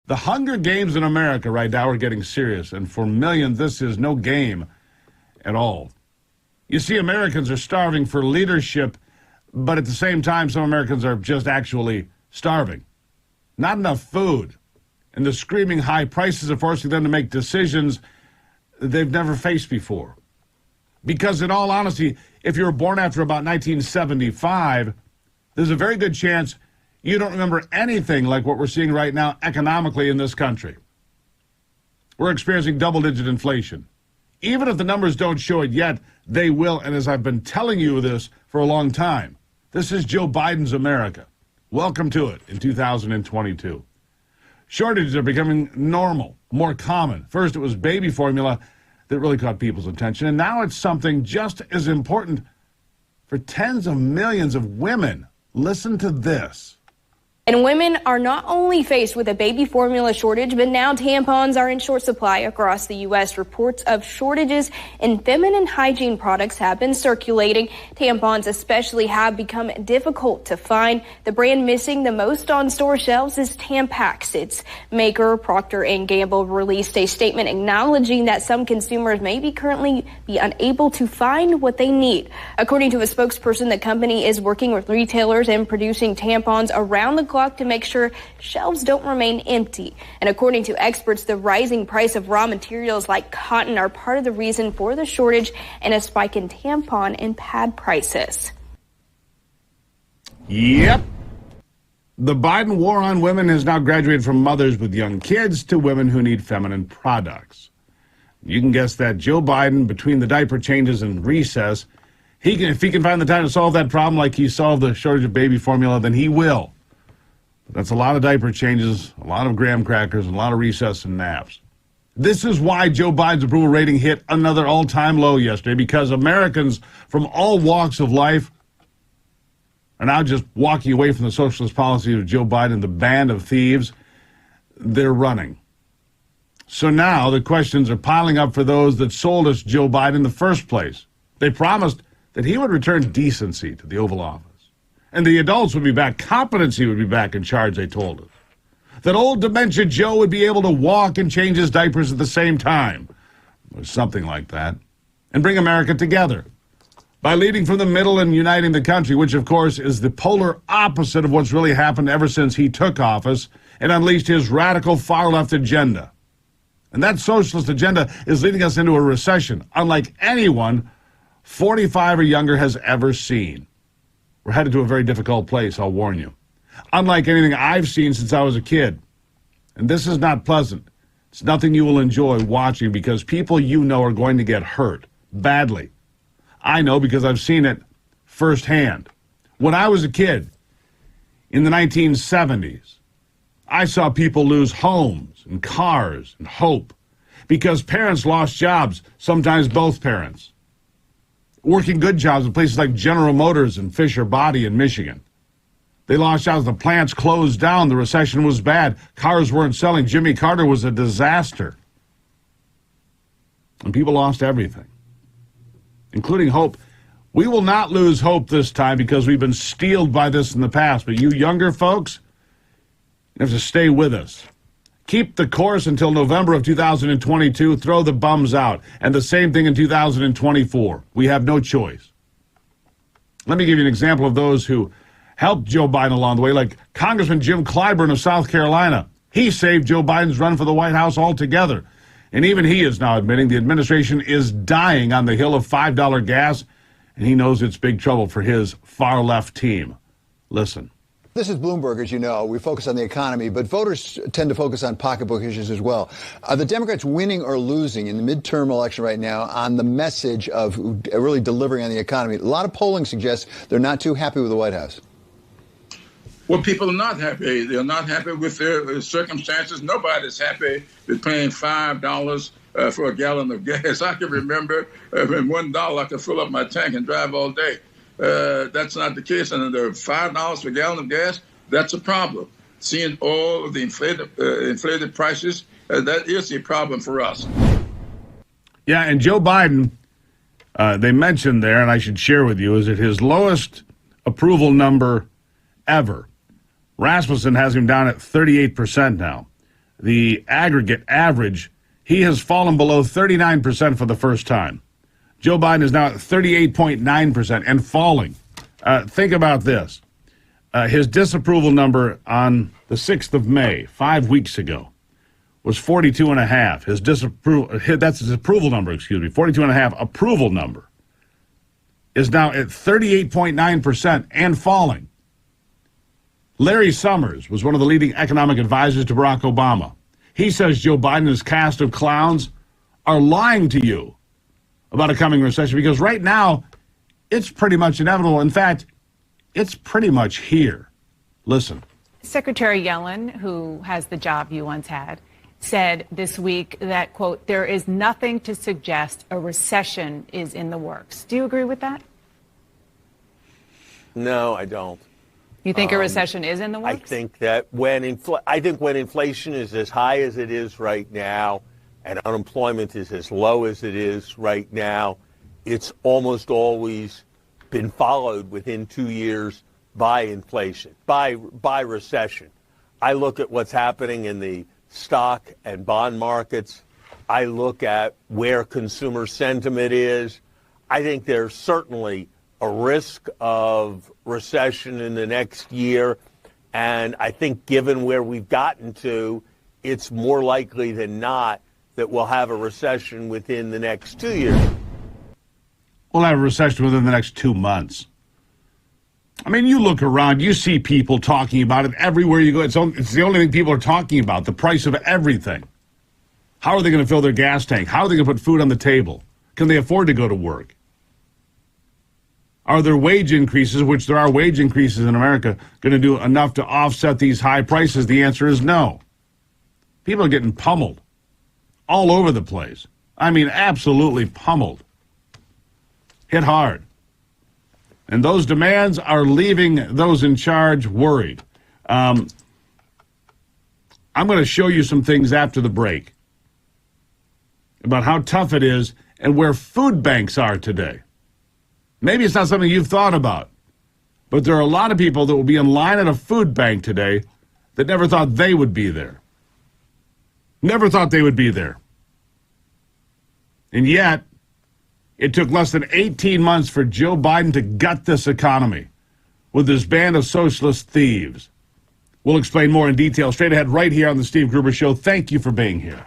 The Hunger Games in America right now are getting serious, and for millions, this is no game at all. You see, Americans are starving for leadership, but at the same time, some Americans are just actually starving. Not enough food, and the screaming high prices are forcing them to make decisions they've never faced before. Because in all honesty, if you were born after about 1975, there's a very good chance you don't remember anything like what we're seeing right now economically in this country. We're experiencing double-digit inflation. Even if the numbers don't show it yet, they will, and as I've been telling you this for a long time, this is Joe Biden's America. Welcome to it in 2022. Shortages are becoming normal, more common. First, it was baby formula that really caught people's attention, and now it's something just as important for tens of millions of women. Listen to this. And women are not only faced with a baby formula shortage, but now tampons are in short supply across the U.S. Reports of shortages in feminine hygiene products have been circulating. Tampons especially have become difficult to find. The brand missing the most on store shelves is Tampax. Its maker, Procter & Gamble, released a statement acknowledging that some consumers may be currently be unable to find what they need. According to a spokesperson, the company is working with retailers and producing tampons around the clock to make sure shelves don't remain empty. And according to experts, the rising price of raw materials like cotton are part of the reason for the shortage and a spike in tampon and pad prices. Yep. The Biden war on women has now graduated from mothers with young kids to women who need feminine products. You can guess that Joe Biden, between the diaper changes and recess, if he can find the time to solve that problem like he solved the shortage of baby formula, then he will. That's a lot of diaper changes, a lot of graham crackers, and a lot of recess and naps. This is why Joe Biden's approval rating hit another all-time low yesterday, because Americans from all walks of life are now just walking away from the socialist policy of Joe Biden, the band of thieves. They're running. So now the questions are piling up for those that sold us Joe Biden in the first place. They promised that he would return decency to the Oval Office. And the adults would be back. Competency would be back in charge, they told us. That old dementia Joe would be able to walk and change his diapers at the same time, or something like that, and bring America together by leading from the middle and uniting the country, which, of course, is the polar opposite of what's really happened ever since he took office and unleashed his radical far-left agenda. And that socialist agenda is leading us into a recession unlike anyone 45 or younger has ever seen. We're headed to a very difficult place, I'll warn you. Unlike anything I've seen since I was a kid. And this is not pleasant. It's nothing you will enjoy watching because people you know are going to get hurt badly. I know because I've seen it firsthand. When I was a kid in the 1970s, I saw people lose homes and cars and hope because parents lost jobs, sometimes both parents. Working good jobs in places like General Motors and Fisher Body in Michigan. They lost jobs. The plants closed down. The recession was bad. Cars weren't selling. Jimmy Carter was a disaster. And people lost everything, including hope. We will not lose hope this time because we've been steeled by this in the past. But you younger folks, you have to stay with us. Keep the course until November of 2022. Throw the bums out. And the same thing in 2024. We have no choice. Let me give you an example of those who helped Joe Biden along the way, like Congressman Jim Clyburn of South Carolina. He saved Joe Biden's run for the White House altogether. And even he is now admitting the administration is dying on the hill of $5 gas, and he knows it's big trouble for his far-left team. Listen. This is Bloomberg, as you know. We focus on the economy, but voters tend to focus on pocketbook issues as well. Are the Democrats winning or losing in the midterm election right now on the message of really delivering on the economy? A lot of polling suggests they're not too happy with the White House. Well, people are not happy. They're not happy with their circumstances. Nobody's happy with paying $5 for a gallon of gas. I can remember when $1 I could fill up my tank and drive all day. That's not the case. And the $5 per gallon of gas, that's a problem. Seeing all of the inflated prices, that is a problem for us. Yeah, and Joe Biden, they mentioned there, and I should share with you, is at his lowest approval number ever. Rasmussen has him down at 38% now. the aggregate average, he has fallen below 39% for the first time. Joe Biden is now at 38.9% and falling. Think about this. His disapproval number on the 6th of May, 5 weeks ago, was 42.5. His disapproval, that's his approval number, 42.5 approval number is now at 38.9% and falling. Larry Summers was one of the leading economic advisors to Barack Obama. He says Joe Biden and his cast of clowns are lying to you about a coming recession because right now it's pretty much inevitable. In fact, it's pretty much here. Listen. Secretary Yellen, who has the job you once had, said this week that, quote, there is nothing to suggest a recession is in the works. Do you agree with that? No, I don't. You think a recession is in the works? I think that when inflation is as high as it is right now and unemployment is as low as it is right now, it's almost always been followed within 2 years by inflation, by recession. I look at what's happening in the stock and bond markets. I look at where consumer sentiment is. I think there's certainly a risk of recession in the next year. And I think given where we've gotten to, it's more likely than not that we'll have a recession within the next 2 years. We'll have a recession within the next 2 months. I mean, you look around, you see people talking about it everywhere you go. It's the only thing people are talking about, the price of everything. How are they going to fill their gas tank? How are they going to put food on the table? Can they afford to go to work? Are there wage increases, which there are wage increases in America, going to do enough to offset these high prices? The answer is no. People are getting pummeled all over the place. I mean, absolutely pummeled. Hit hard. And those demands are leaving those in charge worried. I'm going to show you some things after the break about how tough it is and where food banks are today. Maybe it's not something you've thought about, but there are a lot of people that will be in line at a food bank today that never thought they would be there. Never thought they would be there. And yet, it took less than 18 months for Joe Biden to gut this economy with his band of socialist thieves. We'll explain more in detail straight ahead right here on the Steve Gruber Show. Thank you for being here.